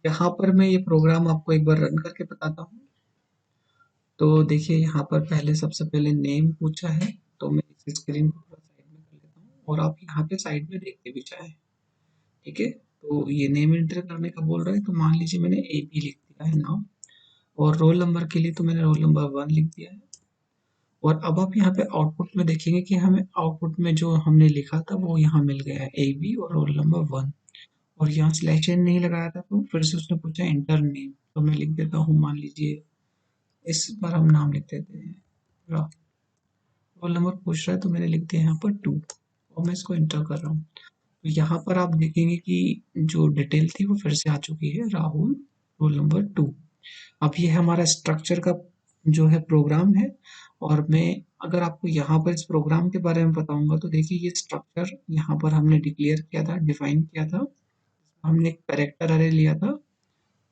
यहाँ पर मैं ये प्रोग्राम आपको एक बार रन करके बताता हूँ। तो देखिए यहाँ पर पहले सबसे पहले नेम पूछा है, तो मैं इस स्क्रीन को थोड़ा साइड में कर लेता हूँ और आप यहाँ पे साइड में देखते भी चाहें। ठीक है, तो ये नेम एंटर करने का बोल रहा है, तो मान लीजिए मैंने एपी लिख दिया है नाम, और रोल नंबर के लिए तो मैंने रोल नंबर 1 लिख दिया है। और अब आप यहाँ पे आउटपुट में देखेंगे कि हमें आउटपुट में जो हमने लिखा था वो यहाँ मिल गया है, ए बी और रोल नंबर 1। और यहाँ सिलेक्शन नहीं लगाया था, तो फिर से उसने पूछा इंटर नेम, तो मैं लिख देता हूँ, मान लीजिए इस बार हम नाम लिख देते हैं राहुल। रोल नंबर पूछ रहा है तो मैंने लिख दिया यहाँ पर 2 और मैं इसको इंटर कर रहा हूँ। तो यहाँ पर आप देखेंगे कि जो डिटेल थी वो फिर से आ चुकी है, राहुल रोल नंबर 2। अब ये हमारा स्ट्रक्चर का जो है प्रोग्राम है। और मैं अगर आपको यहाँ पर इस प्रोग्राम के बारे में बताऊंगा, तो देखिए ये स्ट्रक्चर यहाँ पर हमने डिक्लेयर किया था, डिफाइन किया था। हमने एक कैरेक्टर अरे लिया था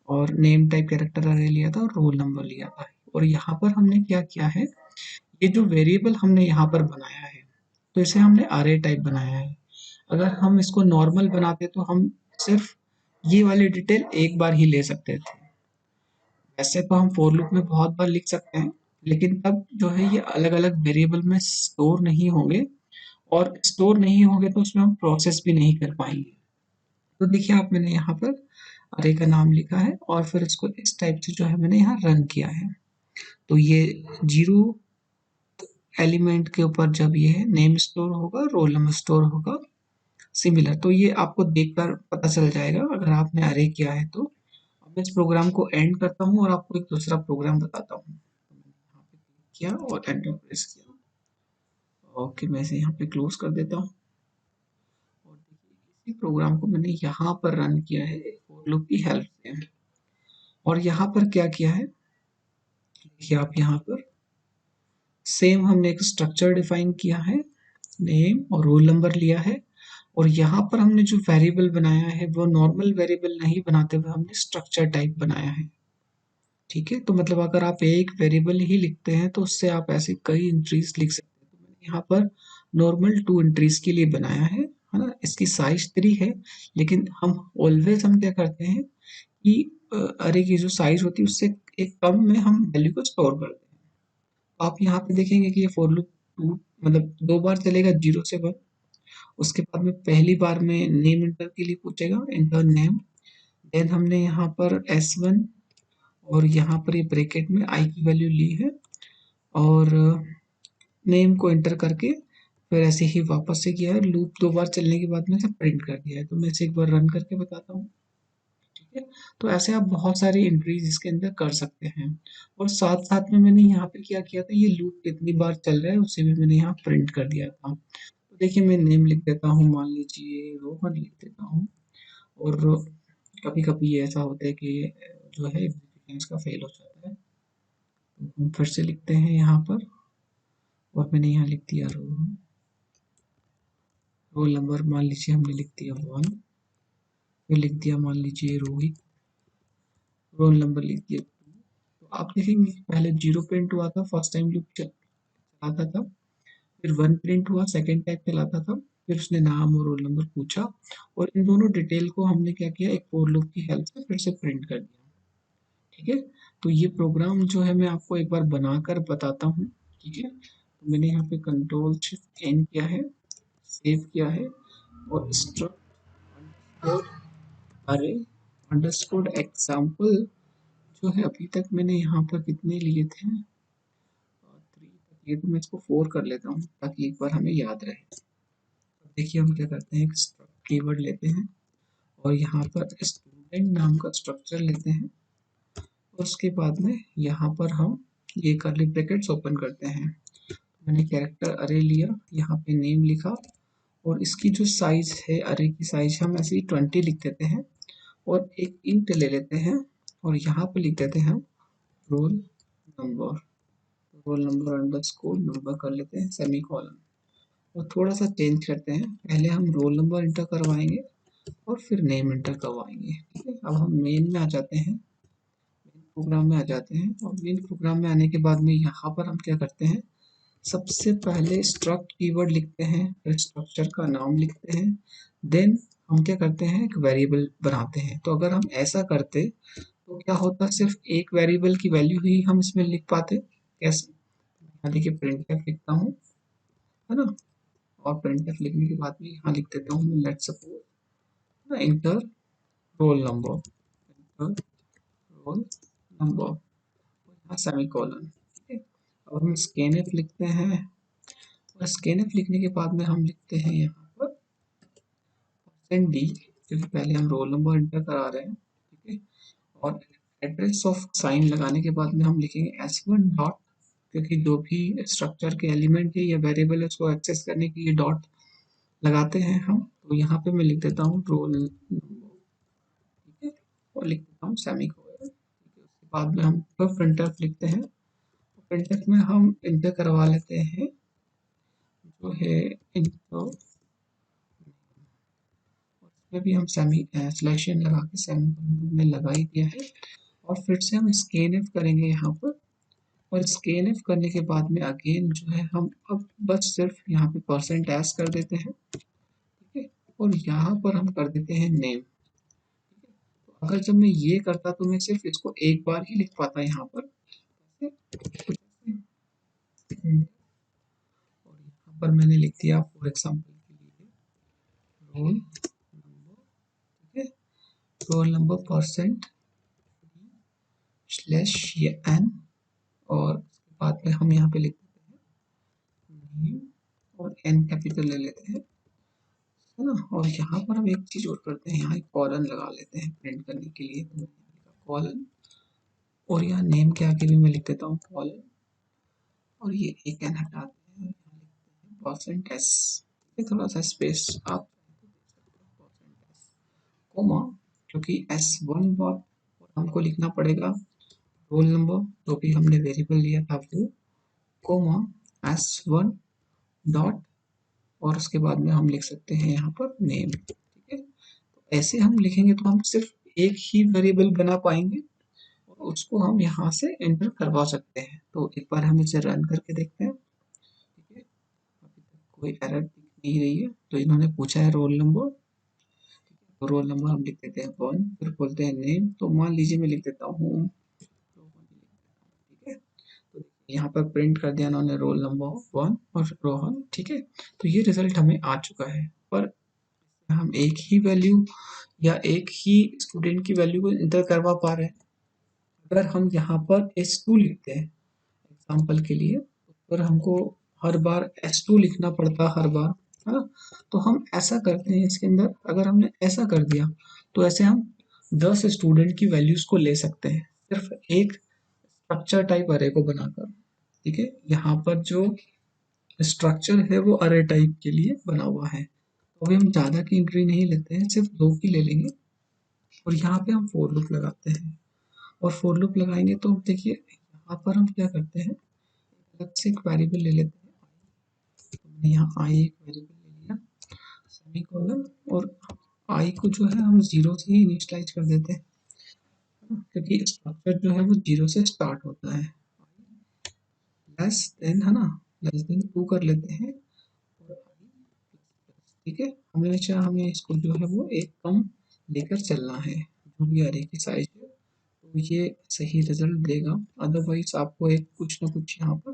और नेम टाइप कैरेक्टर अरे लिया था और रोल नंबर लिया था। और यहाँ पर हमने क्या किया है, ये जो वेरिएबल हमने यहाँ पर बनाया है, तो इसे हमने अरे टाइप बनाया है। अगर हम इसको नॉर्मल बनाते तो हम सिर्फ ये वाली डिटेल एक बार ही ले सकते थे। वैसे तो हम फॉर लूप में बहुत बार लिख सकते हैं, लेकिन तब जो है ये अलग अलग वेरिएबल में स्टोर नहीं होंगे, और स्टोर नहीं होंगे तो उसमें हम प्रोसेस भी नहीं कर पाएंगे। तो देखिए आप, मैंने यहाँ पर अरे का नाम लिखा है और फिर इसको इस टाइप से जो है मैंने यहाँ रन किया है। तो ये 0 एलिमेंट के ऊपर जब ये नेम स्टोर होगा, रोल नंबर स्टोर होगा, सिमिलर। तो ये आपको देखकर पता चल जाएगा अगर आपने अरे किया है तो। अब मैं इस प्रोग्राम को एंड करता हूँ और आपको एक दूसरा प्रोग्राम बताता हूँ। तो मैंने यहाँ पे क्लिक किया और एंटर प्रेस किया। ओके, मैं इसे यहाँ पे क्लोज कर देता हूँ। और देखिए इसी प्रोग्राम को मैंने यहाँ पर रन किया है फॉर लूप की हेल्प से। और यहाँ पर क्या किया है, देखिए आप यहाँ पर सेम हमने एक स्ट्रक्चर डिफाइन किया है, नेम और रोल नंबर लिया है। और यहाँ पर हमने जो वेरिएबल बनाया है वो नॉर्मल वेरिएबल नहीं बनाते हुए हमने स्ट्रक्चर टाइप बनाया है। ठीक है, तो मतलब अगर आप एक वेरिएबल ही लिखते हैं तो उससे आप ऐसे कई एंट्रीज लिख सकते हैं। तो मैंने यहाँ पर नॉर्मल 2 एंट्रीज के लिए बनाया है ना। इसकी साइज 3 है, लेकिन हम ऑलवेज हम क्या करते हैं कि अरे की जो साइज होती है उससे एक कम में हम वैल्यू को स्टोर करते हैं। तो आप यहाँ पे देखेंगे कि ये फॉर लूप 2 मतलब 2 बार चलेगा, 0 से 1। उसके बाद में पहली बार में नेम इंटर के लिए पूछेगा, इंटर नेम। देन हमने यहाँ पर S1 और यहाँ पर ये ब्रैकेट में आई की वैल्यू ली है, और नेम को एंटर करके फिर ऐसे ही वापस से किया है। लूप 2 बार चलने के बाद में इसे प्रिंट कर दिया है। तो मैं इसे एक बार रन करके बताता हूँ। ठीक है, तो ऐसे आप बहुत सारी एंट्रीज इसके अंदर कर सकते हैं। और साथ साथ में मैंने यहाँ पे क्या किया था, ये लूप कितनी बार चल रहा है उसे भी मैंने यहाँ प्रिंट कर दिया था। तो देखिए मैं नेम लिख देता हूँ, मान लीजिए रोहन लिख देता हूँ। और कभी कभी ऐसा होता है कि जो है एग्जीक्यूशन का फेल हो जाता है। तो हम फिर से लिखते हैं यहाँ पर, और मैंने यहाँ लिख दिया रोहन। रोल नंबर मान लीजिए हमने लिख दिया 1, फिर लिख दिया मान लीजिए रोहित। रोल नंबर लिख दिया 2। तो आप देखेंगे पहले 0 प्रिंट हुआ था फर्स्ट टाइम लूप चलाता था, फिर 1 प्रिंट हुआ सेकेंड टाइम चलाता था, फिर उसने नाम और रोल नंबर पूछा। और इन दोनों डिटेल को हमने क्या किया, एक फॉर लूप की हेल्प से फिर से प्रिंट कर दिया। ठीक है, तो ये प्रोग्राम जो है मैं आपको एक बार बनाकर बताता हूँ। ठीक है, तो मैंने यहाँ पे कंट्रोल शिफ्ट एन किया है, सेव किया है, और स्ट्रक्ट अरे अंडरस्कोर एग्जाम्पल जो है अभी तक मैंने यहाँ पर कितने लिए थे, 3 तक लिए, तो मैं इसको 4 कर लेता हूँ ताकि एक बार हमें याद रहे। अब देखिए हम क्या करते हैं, एक स्ट्रक्ट कीवर्ड लेते हैं और यहाँ पर स्टूडेंट नाम का स्ट्रक्चर लेते हैं। और उसके बाद में यहाँ पर हम ये कर्ली ब्रैकेट्स ओपन करते हैं। मैंने कैरेक्टर अरे लिया, यहाँ पे नेम लिखा, और इसकी जो साइज है अरे की साइज हम ऐसे ही 20 लिख देते हैं। और एक इंट ले लेते हैं और यहाँ पे लिख देते हैं roll number. Roll number underscore number कर लेते हैं सेमी कॉलन। और थोड़ा सा चेंज करते हैं, पहले हम रोल नंबर इंटर करवाएंगे और फिर नेम इंटर करवाएंगे। ठीक है, अब हम मेन में आ जाते हैं, प्रोग्राम में आ जाते हैं। और मेन प्रोग्राम में आने के बाद में यहाँ पर हम क्या करते हैं, सबसे पहले स्ट्रक्ट कीवर्ड लिखते हैं, फिर स्ट्रक्चर का नाम लिखते हैं। देन हम क्या करते हैं, एक वेरिएबल बनाते हैं। तो अगर हम ऐसा करते तो क्या होता, सिर्फ एक वेरिएबल की वैल्यू ही हम इसमें लिख पाते। कैसे, यहाँ देखिए प्रिंटफ लिखता हूँ, है ना, और प्रिंटफ लिखने के बाद भी यहाँ लिख देता हूँ मैं, let's suppose inter roll number, inter roll number, यहाँ सेमीकोलन, ठीक है। अब हम स्कैनफ लिखते हैं, और स्कैनफ लिखने के बाद में हम लिखते हैं यहाँ पर डी, क्योंकि पहले हम रोल नंबर एंटर करा रहे हैं, ठीक है। और एड्रेस ऑफ साइन लगाने के बाद में हम लिखेंगे s1 डॉट, क्योंकि जो भी स्ट्रक्चर के एलिमेंट है या वेरिएबल है उसको एक्सेस करने के लिए डॉट लगाते हैं हम। तो यहाँ पे मैं लिख देता हूँ रोल नंबर, ठीक है, और लिख देता हूँ सेमीकोलन, ठीक है। उसके बाद में हम प्रिंटफ लिखते हैं, प्रिंटफ में हम इंटर करवा लेते हैं जो है इंटर, में भी हम सेमी सिलेक्शन लगा के सेमी में लगा ही दिया है। और फिर से हम स्कैनफ करेंगे यहाँ पर, और स्कैनफ करने के बाद में अगेन जो है हम अब बस सिर्फ यहाँ पे परसेंट एस कर देते हैं, ठीक है। और यहाँ पर हम कर देते हैं नेम, ठीक है। तो अगर जब मैं ये करता तो मैं सिर्फ इसको एक बार ही लिख पाता यहाँ पर, कुछ ऐसे। और यहाँ पर मैंने लिख दिया फॉर एग्जाम्पल के लिए रोल नंबर, ठीक है, रोल नंबर परसेंट स्लैश ये एन, और उसके बाद में हम यहाँ पे लिख देते हैं नेम, और एन कैपिटल ले लेते हैं, है ना। और यहाँ पर हम एक चीज और करते हैं, यहाँ एक कॉलन लगा लेते हैं प्रिंट करने के लिए, तो कॉलन, और यहाँ नेम के आगे भी मैं लिख देता हूँ कॉलन, और ये एक एन हटाते हैं, परसेंट एस, थोड़ा सा स्पेस आप परसेंट एस, कोमा, क्योंकि एस वन बार हमको लिखना पड़ेगा रोल नंबर जो भी हमने वेरिएबल लिया था वो, कोमा एस वन डॉट, और उसके बाद में हम लिख सकते हैं यहाँ पर नेम, ठीक है। तो ऐसे हम लिखेंगे तो हम सिर्फ एक ही वेरिएबल बना पाएंगे, और उसको हम यहाँ से एंटर करवा सकते हैं। तो एक बार हम इसे रन करके देखते हैं, ठीक है। अभी तक कोई एरर दिख नहीं रही है, तो इन्होंने पूछा है रोल नंबर, तो रोल नंबर हम लिख देते हैं 1, फिर बोलते हैं नेम, तो मान लीजिए मैं लिख देता हूँ, ठीक है। तो यहाँ पर प्रिंट कर दिया उन्होंने रोल नंबर 1 और रोहन, ठीक है। तो ये रिजल्ट हमें आ चुका है, पर हम एक ही वैल्यू या एक ही स्टूडेंट की वैल्यू को इंटर करवा पा रहे हैं। अगर हम यहाँ पर S2 लिखते हैं एग्जाम्पल के लिए, पर हमको हर बार S2 लिखना पड़ता हर बार, है ना। तो हम ऐसा करते हैं इसके अंदर, अगर हमने ऐसा कर दिया तो ऐसे हम 10 स्टूडेंट की वैल्यूज को ले सकते हैं, सिर्फ एक स्ट्रक्चर टाइप अरे को बनाकर, ठीक है। यहाँ पर जो स्ट्रक्चर है वो अरे टाइप के लिए बना हुआ है, तो अभी हम ज़्यादा की एंट्री नहीं लेते हैं, सिर्फ 2 की ले लेंगे। और यहाँ पे हम फॉर लूप लगाते हैं, और फॉर लूप लगाएंगे तो देखिए यहाँ पर हम क्या करते हैं, अलग से एक वेरिएबल ले लेते हैं, तो मैंने यहाँ आई एक वेरिएबल ले लिया, सेमीकोलन, और आई को जो है हम 0 से ही इनिशियलाइज कर देते हैं, क्योंकि स्ट्रक्चर जो है वो 0 से स्टार्ट होता है, लेस देन, है ना, लेस देन 2 कर लेते हैं, ठीक है। हमेशा हमें इसको जो है वो एक कम लेकर चलना है, जो भी अरे की साइज है, तो ये सही रिजल्ट देगा। अदरवाइज आपको एक कुछ ना कुछ यहाँ पर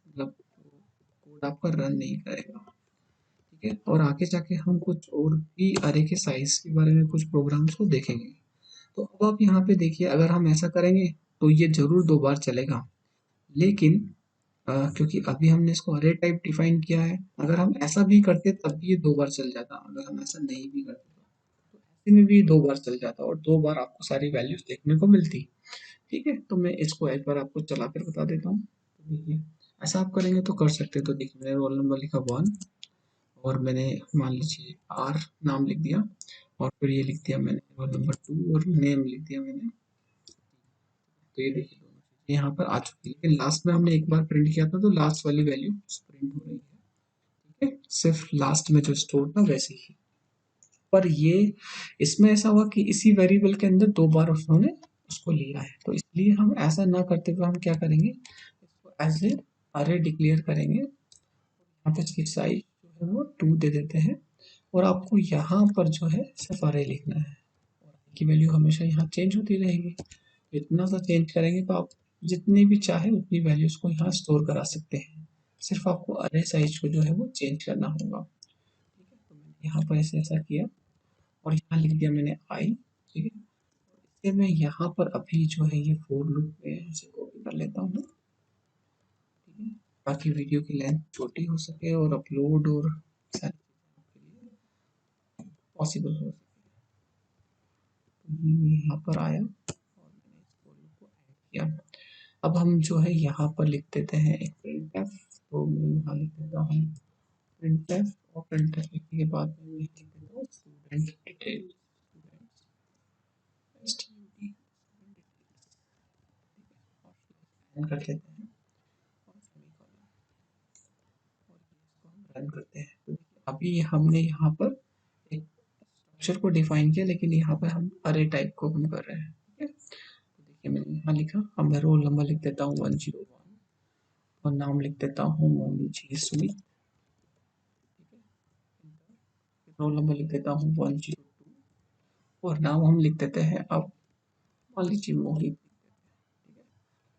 मतलब कोड आपका रन नहीं करेगा, ठीक है। और आगे जाके हम कुछ और भी अरे के साइज के बारे में कुछ प्रोग्राम्स को देखेंगे। तो अब आप यहाँ पे देखिए, अगर हम ऐसा करेंगे तो ये जरूर 2 बार चलेगा, लेकिन क्योंकि अभी हमने इसको अरे टाइप डिफाइन किया है, अगर हम ऐसा भी करते तब भी ये 2 बार चल जाता, अगर हम ऐसा नहीं भी करते तो ऐसे में भी 2 बार चल जाता, और 2 बार आपको सारी वैल्यूज देखने को मिलती, ठीक है। तो मैं इसको एक बार आपको चला कर बता देता हूँ, तो देखिए ऐसा आप करेंगे तो कर सकते हैं। तो देखिए मैंने रोल नंबर लिखा 1, और मैंने मान लीजिए आर नाम लिख दिया, और फिर ये लिख दिया मैंने रोल नंबर 2, और नेम लिख दिया मैंने। तो ये देखिए दोनों चीजें यहाँ पर आ चुकी है, लेकिन लास्ट में हमने एक बार प्रिंट किया था तो लास्ट वाली वैल्यू प्रिंट हो रही है, ठीक है, सिर्फ लास्ट में जो स्टोर था वैसे ही। पर ये इसमें ऐसा हुआ कि इसी वेरिएबल के अंदर 2 बार उन्होंने उसको लिया है, तो इसलिए हम ऐसा ना करते हुए हम क्या करेंगे, इसको एज ए अरे डिक्लेयर करेंगे, यहाँ पे इसकी साइज जो है वो 2 दे देते हैं, और आपको यहाँ पर जो है सिर्फ अरे लिखना है और की वैल्यू हमेशा यहाँ चेंज होती रहेगी। इतना सा चेंज करेंगे तो आप जितनी भी चाहे उतनी वैल्यूज को यहाँ स्टोर करा सकते हैं। सिर्फ आपको अरे साइज को जो है वो चेंज करना होगा। ठीक है, तो मैंने यहाँ पर ऐसा किया और यहाँ लिख दिया मैंने आई। ठीक है, इससे मैं यहाँ पर अभी जो है ये फोर लूप में इसे कॉपी कर लेता हूँ। ठीक है, ताकि वीडियो की लेंथ छोटी हो सके और अपलोड और सारी चीज़ें आपके लिए पॉसिबल हो सके। तो ये यहाँ पर आया और मैंने इस फोर लूप को ऐड किया। अब हम जो है यहाँ पर लिख देते हैं एक printf। तो मैं यहाँ लिख देता हूँ printf और printf लिखने के बाद मैं लिख देता हूँ स्टूडेंट डिटेल कर देते हैं और semicolon और इसको हम रन करते हैं। तो अभी हमने यहाँ पर एक स्ट्रक्चर को डिफाइन किया लेकिन यहाँ पर हम अरे टाइप को हम कर रहे हैं। ठीक है, तो देखिए मैंने यहाँ लिखा, अब मैं रोल नंबर लिख देता हूँ 101 और नाम लिख देता हूँ मान लीजिए सुमित। ठीक है, रोल नंबर लिख देता हूँ 102 और नाम हम लिख देते हैं अब मान लीजिए मोहित। ठीक है,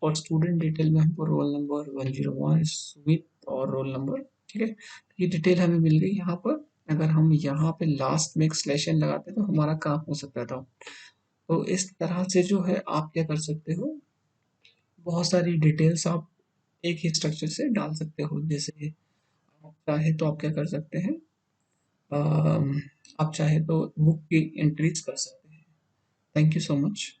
और स्टूडेंट डिटेल में हमको रोल नंबर 101 सुमित और रोल नंबर। ठीक है, तो ये डिटेल हमें मिल गई। यहाँ पर अगर हम यहाँ पे लास्ट में एक स्लैश एन लगाते तो हमारा काम हो सकता था। तो इस तरह से जो है आप क्या कर सकते हो, बहुत सारी डिटेल्स आप एक ही स्ट्रक्चर से डाल सकते हो। जैसे आप चाहे तो आप क्या कर सकते हैं, आप चाहे तो बुक की एंट्रीज कर सकते हैं। Thank you so much.